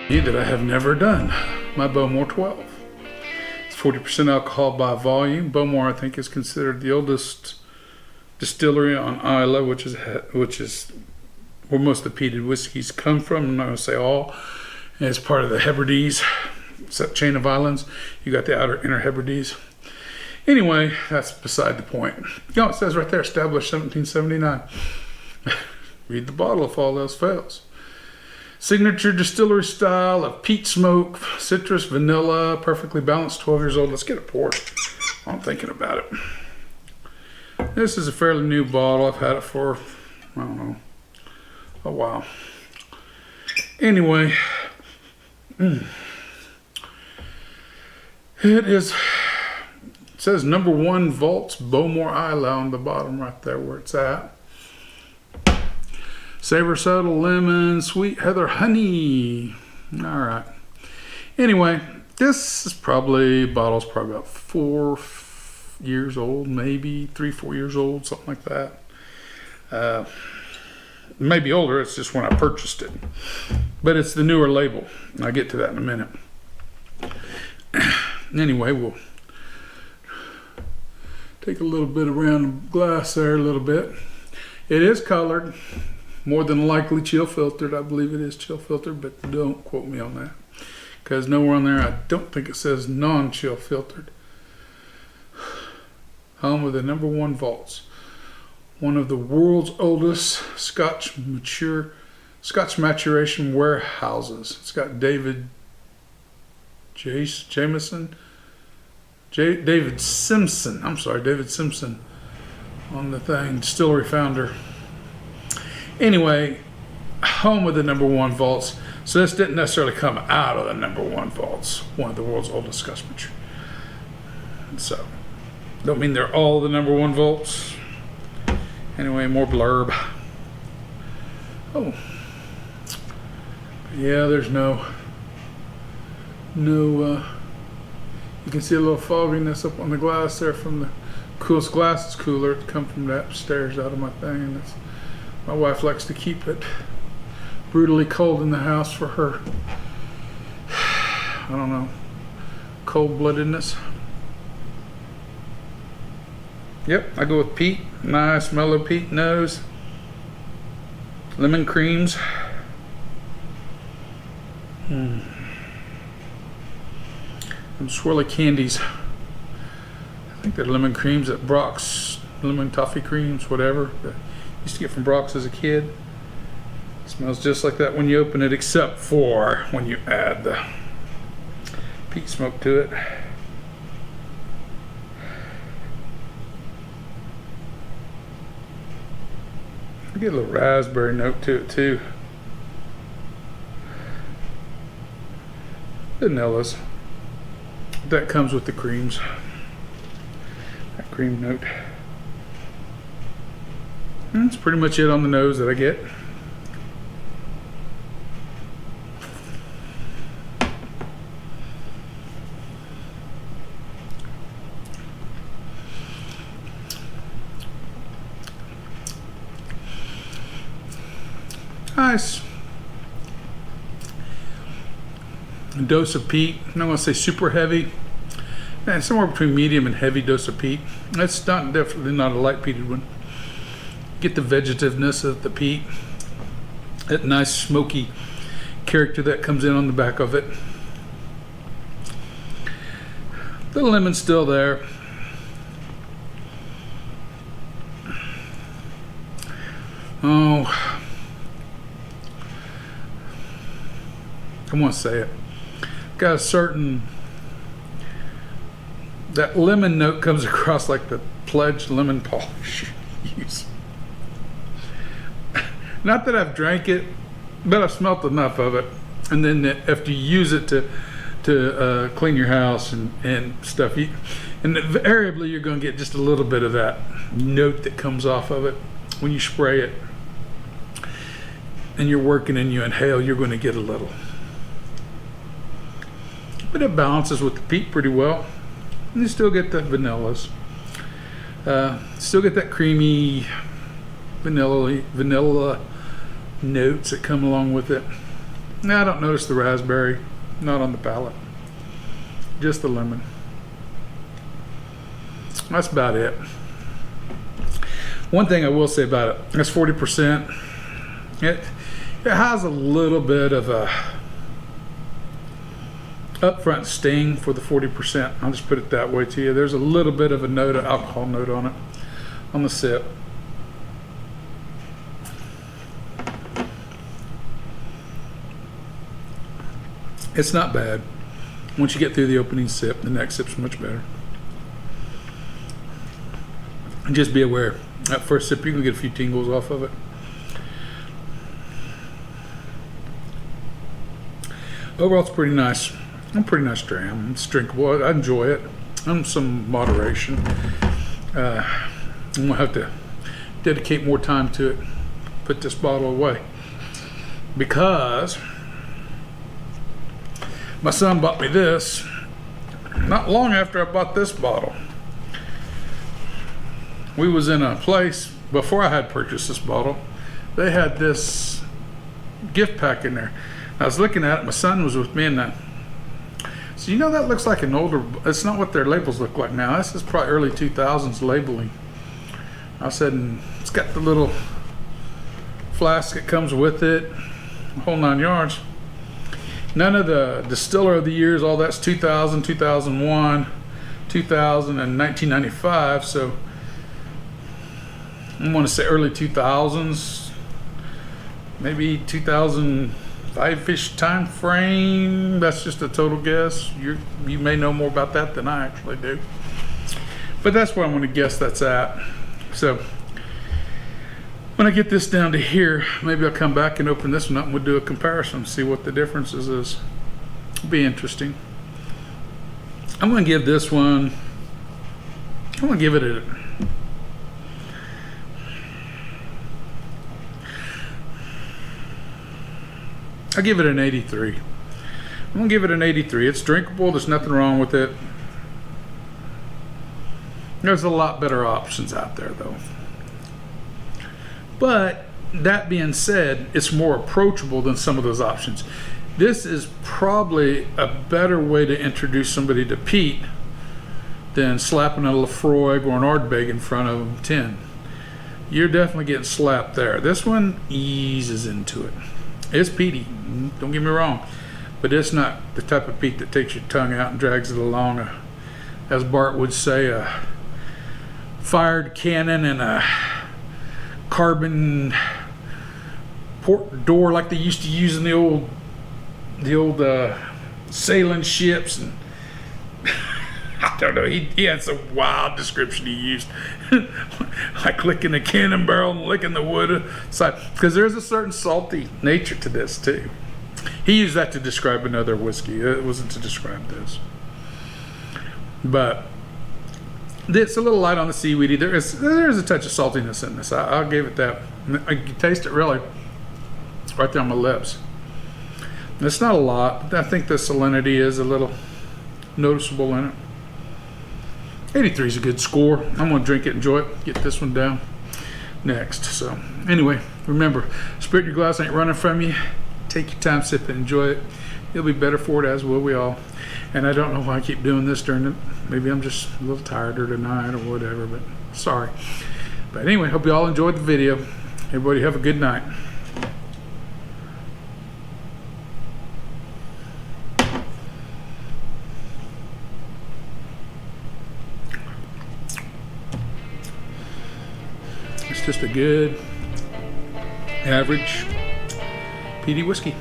that I have never done, my Bowmore 12. It's 40% alcohol by volume. Bowmore, I think, is considered the oldest distillery on Islay, which is where most of the peated whiskeys come from. I'm not going to say all. And it's part of the Hebrides chain of islands. You got the inner Hebrides. Anyway, that's beside the point. Oh, it says right there, established 1779. Read the bottle if all else fails. Signature distillery style of peat smoke, citrus, vanilla, perfectly balanced, 12 years old. Let's get it poured. I'm thinking about it. This is a fairly new bottle. I've had it for, I don't know, a while. Anyway, it says #1 Vaults Bowmore Islay on the bottom right there where it's at. Savor, subtle, lemon, sweet heather, honey. All right. Anyway, this is bottle's probably about 4 years old, maybe 3-4 years old, something like that. Maybe older. It's just when I purchased it, but it's the newer label. I'll get to that in a minute. Anyway, we'll take a little bit around the glass there a little bit. It is colored. More than likely chill filtered. I believe it is chill filtered, but don't quote me on that, because nowhere on there I don't think it says non-chill filtered. Home of the #1 vaults, one of the world's oldest Scotch maturation warehouses. It's got David Simpson on the thing, distillery founder. Anyway, home of the #1 vaults. So this didn't necessarily come out of the #1 vaults, one of the world's oldest Scotch mature. So, don't mean they're all the #1 vaults. Anyway, more blurb. Oh, yeah, there's no. You can see a little fogginess up on the glass there from the coolest glass. It's cooler to come from that upstairs out of my thing, and it's. My wife likes to keep it brutally cold in the house for her, I don't know, cold-bloodedness. Yep, I go with peat. Nice mellow peat nose. Lemon creams. And swirly candies. I think they're lemon creams at Brock's, lemon toffee creams, whatever. Used to get from Brock's as a kid. It smells just like that when you open it, except for when you add the peat smoke to it. I get a little raspberry note to it too. Vanillas. That comes with the creams. That cream note. That's pretty much it on the nose that I get. Nice. A dose of peat. I'm not going to say super heavy. Somewhere between medium and heavy dose of peat. That's definitely not a light peated one. Get the vegetativeness of the peat, that nice smoky character that comes in on the back of it. The lemon's still there. Oh, I want to say it. Got a certain, that lemon note comes across like the Pledge lemon polish use. Not that I've drank it, but I've smelt enough of it. And then after you use it to clean your house and stuff, and invariably you're going to get just a little bit of that note that comes off of it when you spray it. And you're working and you inhale, you're going to get a little. But it balances with the peat pretty well. And you still get the vanillas. Still get that creamy vanilla notes that come along with it. Now I don't notice the raspberry, not on the palate. Just the lemon. That's about it. One thing I will say about it, it's 40%. It has a little bit of a upfront sting for the 40%. I'll just put it that way to you. There's a little bit of a note, of alcohol note on it, on the sip. It's not bad. Once you get through the opening sip, the next sip's much better. And just be aware, that first sip, you can get a few tingles off of it. Overall, it's pretty nice. A pretty nice dram. It's drinkable. I enjoy it. Some moderation. I'm gonna have to dedicate more time to it. Put this bottle away because my son bought me this not long after I bought this bottle. We was in a place before I had purchased this bottle. They had this gift pack in there. I was looking at it. My son was with me, and so you know that looks like an older. It's not what their labels look like now. This is probably early 2000s labeling. I said, and it's got the little flask that comes with it, whole 9 yards. None of the distiller of the years, all that's 2000, 2001, 2000, and 1995. So I want to say early 2000s, maybe 2005-ish time frame. That's just a total guess. You may know more about that than I actually do. But that's where I'm going to guess that's at. So when I get this down to here, maybe I'll come back and open this one up and we'll do a comparison, see what the differences is. It'll be interesting. I'm going to give this one, I'm going to give it a, I'll give it an 83. I'm going to give it an 83. It's drinkable. There's nothing wrong with it. There's a lot better options out there though. But that being said, it's more approachable than some of those options. This is probably a better way to introduce somebody to peat than slapping a Lefroy or an Ardbeg in front of them 10. You're definitely getting slapped there. This one eases into it. It's peaty, don't get me wrong, but it's not the type of peat that takes your tongue out and drags it along. As Bart would say, a fired cannon and a carbon port door like they used to use in the old sailing ships. And I don't know, he had some wild description he used. Like licking a cannon barrel and licking the wood side, because there's a certain salty nature to this too. He used that to describe another whiskey. It wasn't to describe this. But it's a little light on the seaweedy. There's a touch of saltiness in this. I'll give it that. I can taste it really right there on my lips. It's not a lot, but I think the salinity is a little noticeable in it. 83 is a good score. I'm going to drink it, enjoy it, get this one down next. So anyway, remember, spirit in your glass ain't running from you. Take your time, sip it, enjoy it. You'll be better for it, as will we all. And I don't know why I keep doing this during it. Maybe I'm just a little tired tonight or whatever, but sorry. But anyway, hope you all enjoyed the video. Everybody have a good night. It's just a good, average peaty whiskey.